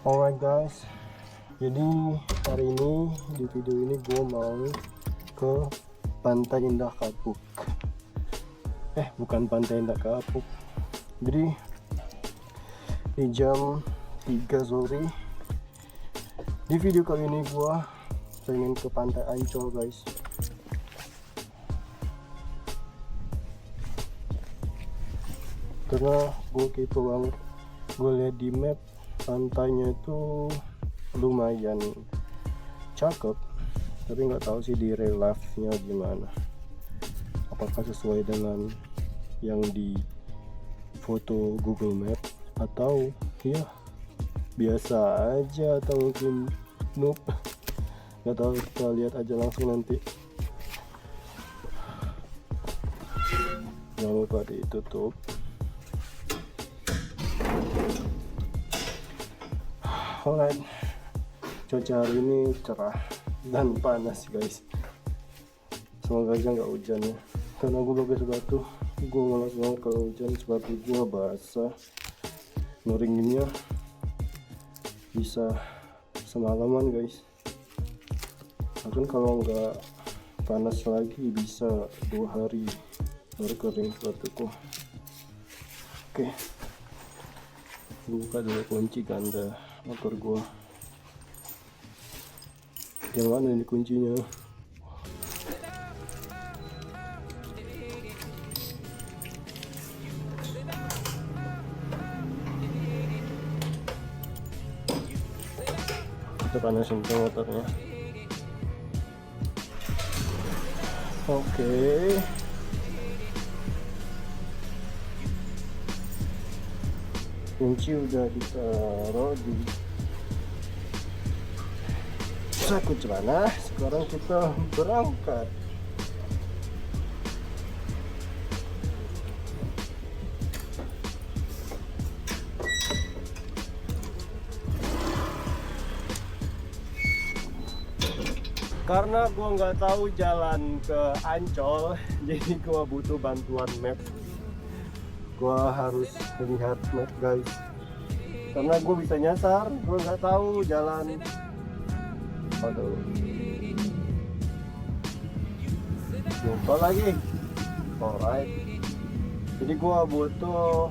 Alright guys, jadi hari ini di video ini gue mau ke Pantai Indah Kapuk. Bukan Pantai Indah Kapuk. Jadi di jam 3 sore di video kali ini gue pengen ke Pantai Ancol guys. Karena gue kepo banget, gue lihat di map pantainya itu lumayan cakep, tapi nggak tahu sih di real life-nya gimana, apakah sesuai dengan yang di foto Google Map atau ya biasa aja, atau mungkin noob, nggak tahu. Kita lihat aja langsung nanti. Jangan lupa ditutup. Alright, cuaca hari ini cerah dan panas guys. Semoga aja nggak hujan ya, karena gue pakai sepatu, gue malas banget kalau hujan. Sepatu gue basah, ngeringginnya bisa semalaman guys. Bahkan kalau nggak panas lagi bisa 2 hari baru kering sepatuku. Oke, gue buka dulu kunci ganda motor gua. Yang mana ini kuncinya? Kita panasin ke motornya. Oke. Kunci udah ditaruh di saku celana. Sekarang kita berangkat. Karena gua nggak tahu jalan ke Ancol, jadi gua butuh bantuan map. Gua harus melihat map guys, karena gue bisa nyasar, gue nggak tahu jalan. Aduh, lupa lagi. Alright, jadi gue butuh,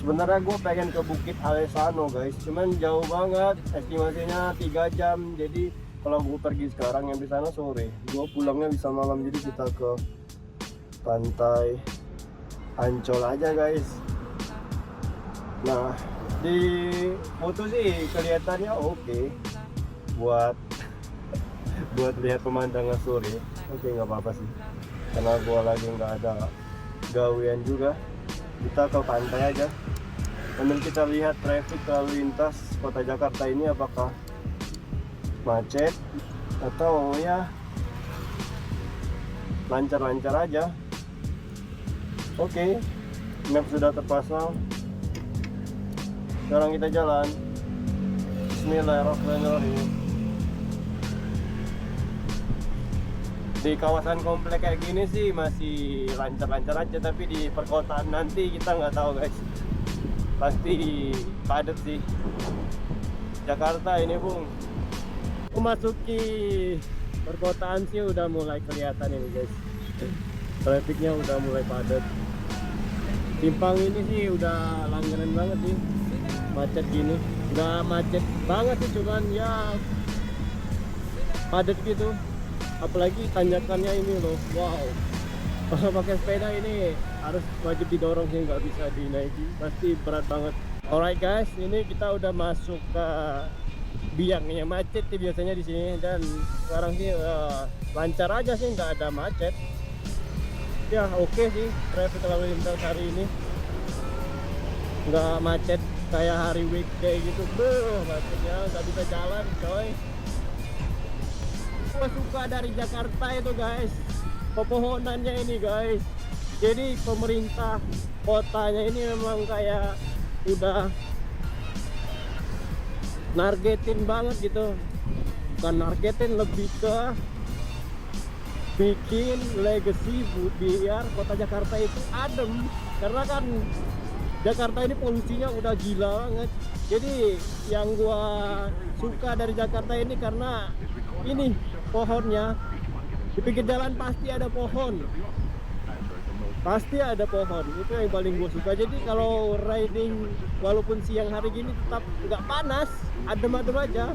sebenarnya gue pengen ke Bukit Alesano guys, cuman jauh banget, estimasinya 3 jam. Jadi kalau gue pergi sekarang yang di sana sore, gue pulangnya bisa malam. Jadi kita ke Pantai Ancol aja guys. Nah, di foto sih kelihatannya oke buat lihat pemandangan sore. Oke, nggak apa-apa sih, karena gue lagi nggak ada gawean juga. Kita ke pantai aja sambil kita lihat traffic lalu lintas kota Jakarta ini, apakah macet atau ya lancar-lancar aja. Oke, map sudah terpasang. Sekarang kita jalan. Bismillahirrahmanirrahim. Di kawasan komplek kayak gini sih masih lancar-lancar aja, tapi di perkotaan nanti kita nggak tahu guys, pasti padat sih. Jakarta ini bung, memasuki perkotaan sih udah mulai kelihatan ini guys, trafiknya udah mulai padat. Simpang ini sih udah langganan banget sih, macet gini. Nggak macet banget sih, cuman ya padat gitu. Apalagi tanjakannya ini loh, wow. Kalau pakai sepeda ini harus wajib didorong sih, nggak bisa dinaiki, pasti berat banget. Alright guys, ini kita udah masuk ke biangnya macet sih biasanya di sini, dan sekarang sih lancar aja sih, nggak ada macet. Ya oke sih, traffic lalu lintas hari ini nggak macet kayak hari weekday gitu. Macetnya nggak bisa jalan coy. Gue suka dari Jakarta itu guys, pepohonannya ini guys. Jadi pemerintah kotanya ini memang kayak udah nargetin banget gitu. Bukan nargetin, lebih ke bikin legacy biar kota Jakarta itu adem. Karena kan Jakarta ini polusinya udah gila banget. Jadi yang gua suka dari Jakarta ini karena ini pohonnya di pinggir jalan pasti ada pohon. Pasti ada pohon, itu yang paling gue suka. Jadi kalau riding walaupun siang hari gini tetap nggak panas, adem-adem aja.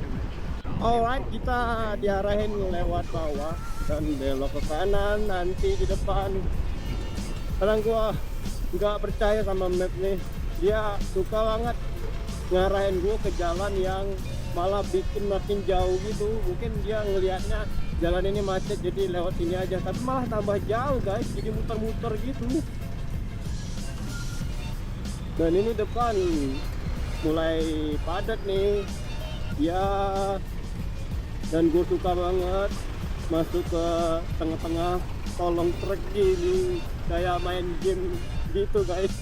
Alright, kita diarahin lewat bawah dan belok ke kanan, nanti di depan. Kadang gue nggak percaya sama map nih, dia suka banget ngarahin gue ke jalan yang malah bikin makin jauh gitu. Mungkin dia ngelihatnya jalan ini macet jadi lewat sini aja, tapi malah tambah jauh guys, jadi muter-muter gitu. Dan ini depan mulai padat nih ya, dan gue suka banget masuk ke tengah-tengah kolong truk gini, kayak main game gitu guys.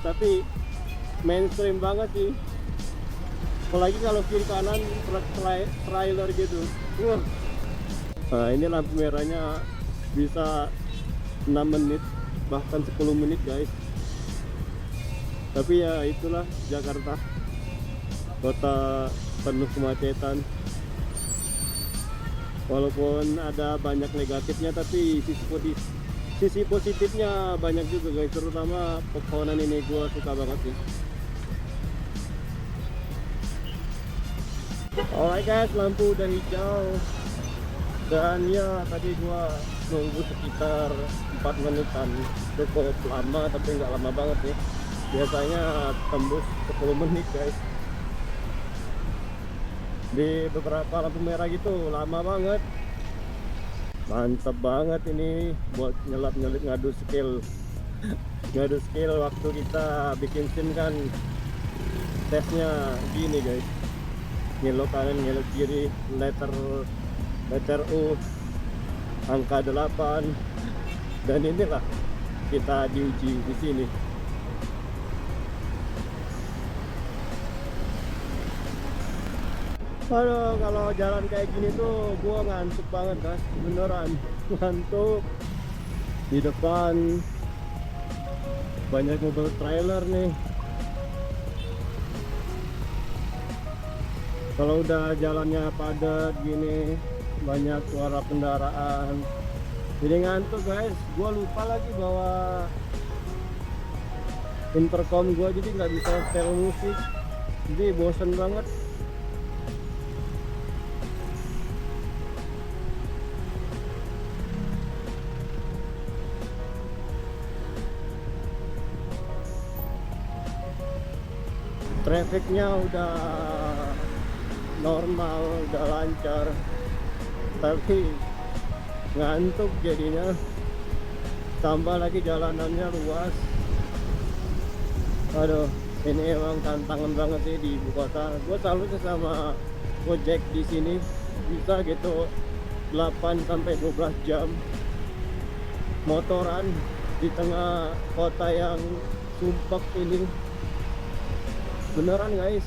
Tapi mainstream banget sih, apalagi kalau kiri kanan truk trailer gitu. Nah ini lampu merahnya bisa 6 menit bahkan 10 menit guys. Tapi ya itulah Jakarta, kota penuh kemacetan. Walaupun ada banyak negatifnya, tapi sisi positifnya banyak juga guys. Terutama pepohonan ini gua suka banget sih. Alright guys, lampu udah hijau. Dan ya tadi gua nunggu sekitar 4 menitan, cukup lama tapi nggak lama banget nih. Biasanya tembus 10 menit guys. Di beberapa lampu merah gitu lama banget. Mantap banget ini buat nyelip ngadu skill. Ngadu skill waktu kita bikin sim kan tesnya gini guys, ngelok kanan ngelok kiri, letter U angka 8, dan inilah kita diuji di sini. Aduh, kalau jalan kayak gini tuh gua ngantuk banget guys, beneran ngantuk. Di depan banyak mobil trailer nih. Kalau udah jalannya padat gini, banyak suara kendaraan, jadi ngantuk guys. Gua lupa lagi bawa intercom gua, jadi nggak bisa setel musik, jadi bosen banget. Trafficnya udah normal, udah lancar, tapi ngantuk jadinya. Tambah lagi jalanannya luas. Aduh, ini emang tantangan banget sih di ibu kota. Gue salut sama Gojek di sini, bisa gitu 8 sampai 12 jam motoran di tengah kota yang sumpek ini. Beneran guys,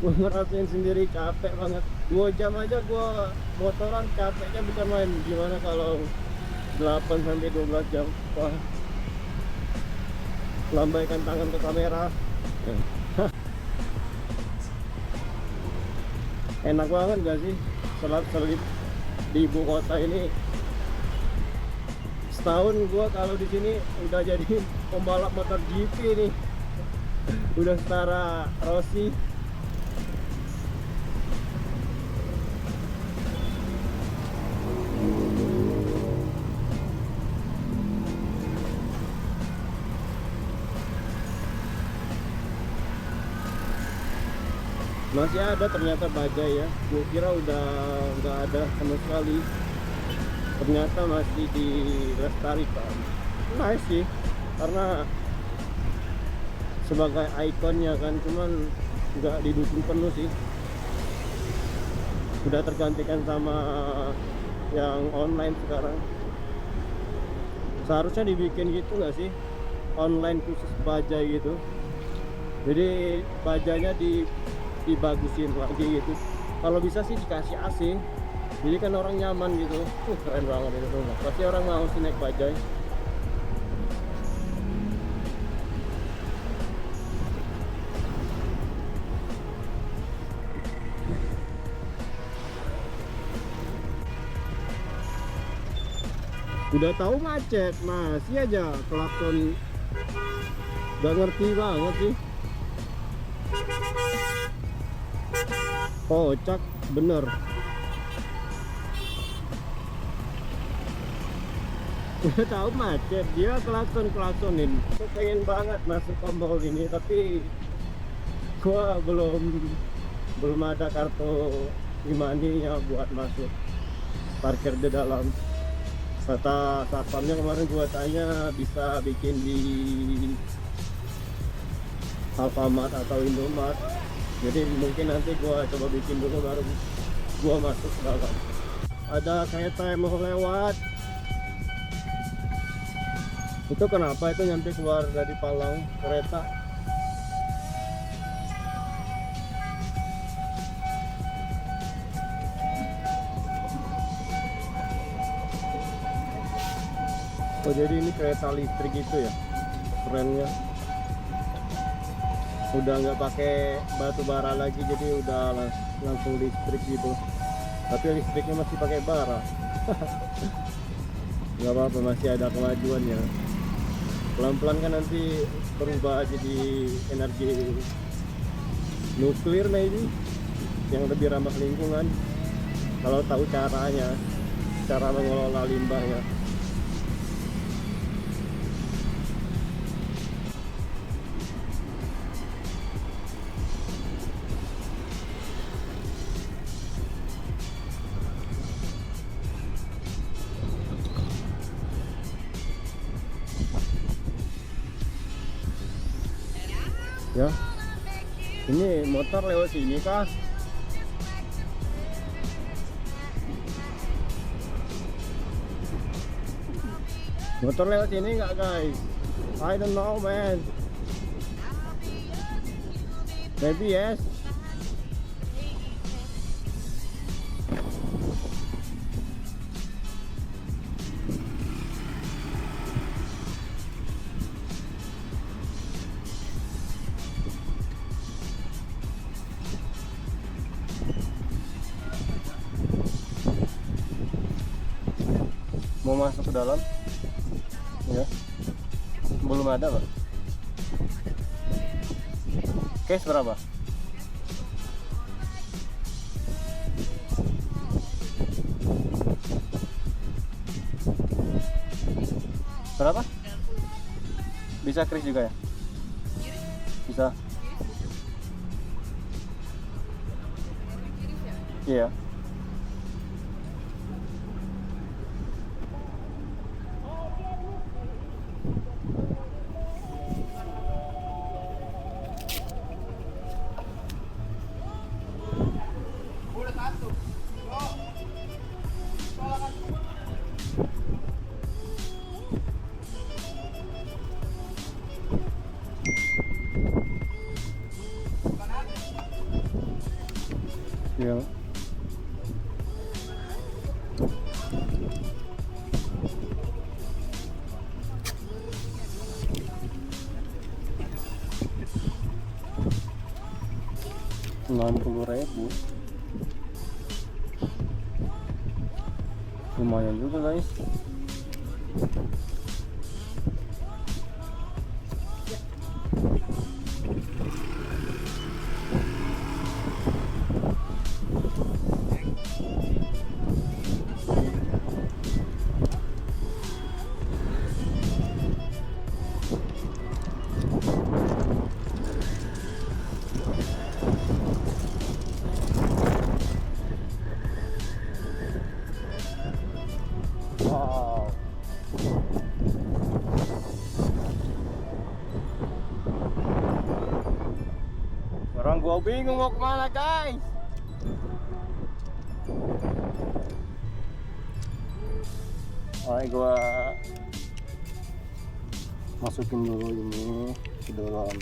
gue ngerasain sendiri, capek banget. 2 jam aja gue motoran, capeknya bukan main. Gimana kalau 8 sampai 12 jam? Wah, lambaikan tangan ke kamera. Enak banget gak sih selap-selip di ibu kota ini? Setahun gue kalau di sini udah jadi pembalap motor GP nih. Udah setara Rossi. Masih ada ternyata bajai ya. Gue kira udah nggak ada sama sekali. Ternyata masih dilestarikan. Nice sih, karena sebagai ikonnya kan, cuman nggak didukung penuh sih. Udah tergantikan sama yang online sekarang. Seharusnya dibikin gitu nggak sih, online khusus bajai gitu. Jadi bajanya dibagusin lagi gitu. Kalau bisa sih dikasih AC, jadi kan orang nyaman gitu. Keren banget itu tuh. Pasti orang mau sih naik bajai. Udah tahu macet, masih aja klakson. Gak ngerti banget sih. Kocak bener. Udah tahu macet, dia klaksonin. Aku pengen banget masuk ke mall ini, tapi gua belum ada kartu e-money-nya buat masuk parkir di dalam. Kata satpamnya kemarin gua tanya bisa bikin di Alfamart atau Indomart, jadi mungkin nanti gua coba bikin dulu baru gua masuk ke dalam. Ada kereta yang mau lewat. Itu kenapa itu nyampe keluar dari palang kereta? Oh jadi ini kereta listrik gitu ya, kerennya. Udah nggak pakai batu bara lagi, jadi udah langsung listrik gitu. Tapi listriknya masih pakai bara. Nggak apa-apa, masih ada kemajuannya. Pelan-pelan kan nanti berubah jadi energi nuklir maybe, yang lebih ramah lingkungan. Kalau tahu caranya, cara mengelola limbahnya. Ya, ini motor lewat sini kah? Motor lewat sini nggak guys? I don't know man. Maybe yes. Mau masuk ke dalam ya, belum ada Pak. Cash berapa? Berapa? Bisa kris juga ya? Bisa. Iya. Iya. Rp60.000 lumayan juga guys. Wow. Sekarang gua bingung mau kemana guys. Gua masukin dulu ini ke dalam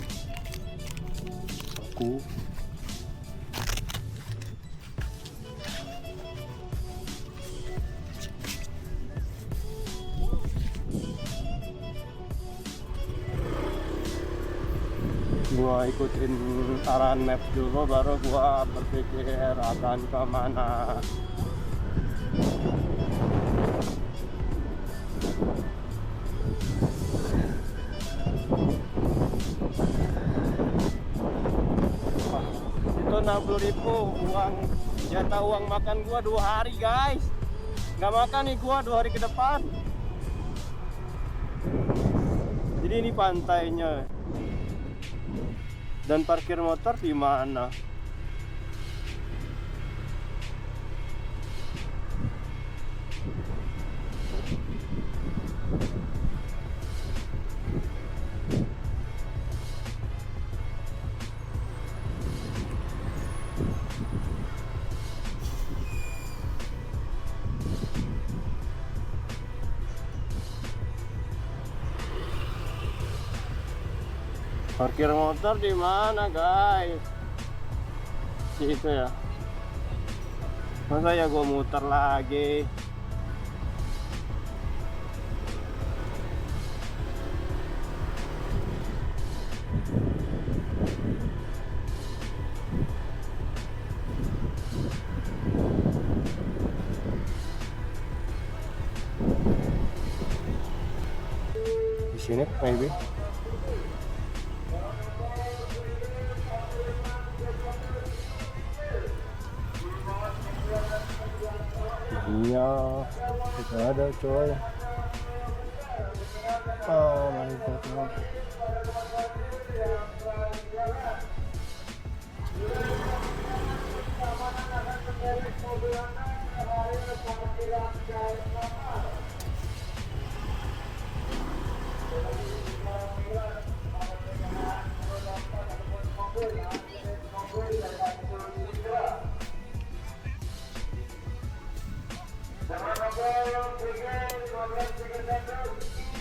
saku. Gua ikutin arahan map dulu, baru gua berpikir akan kemana. Itu 60.000 uang jatah uang makan gua 2 hari guys. Nggak makan nih gua 2 hari ke depan. Jadi ini pantainya. Dan parkir motor di mana? Parkir motor di mana, guys? Situ ya. Masa ya gua muter lagi? Di sini maybe. Iya, tidak ada coy. Oh my god, man.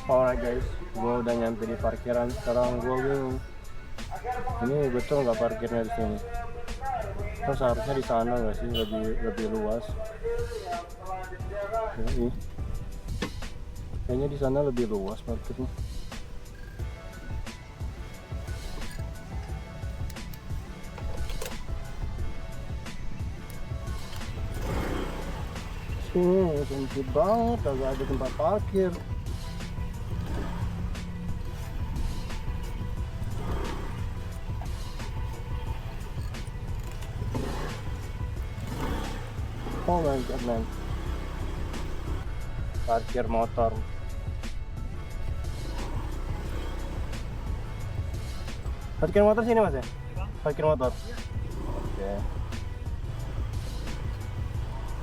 Alright guys, gua udah nyampe di parkiran. Sekarang gua bingung. Ini betul nggak parkirnya di sini? Kan seharusnya di sana nggak sih, lebih luas. Jadi, kayaknya di sana lebih luas parkirnya. Sini sempit banget, agak ada tempat parkir. Oh my god, man. Parkir motor. Parkir motor sini mas ya? Parkir motor. Oke.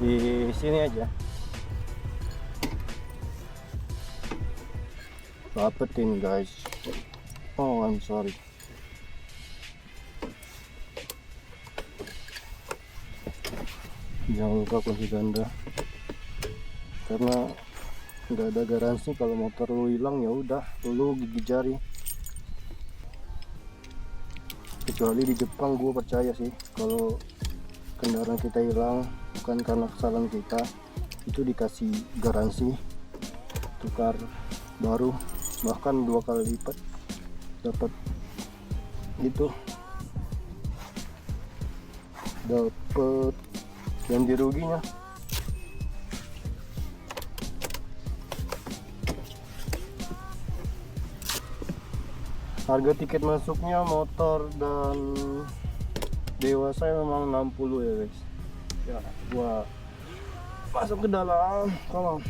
Di sini aja. Dapetin guys. Oh, I'm sorry. Jangan lupa kunci ganda, karena nggak ada garansi kalau motor lu hilang ya udah lu gigi jari. Kecuali di Jepang, gue percaya sih kalau kendaraan kita hilang bukan karena kesalahan kita, itu dikasih garansi tukar baru, bahkan 2 kali lipat dapat itu, dapat ganti ruginya. Harga tiket masuknya motor dan dewasa memang 60 ya guys. Ya, gua masuk ke dalam, come on.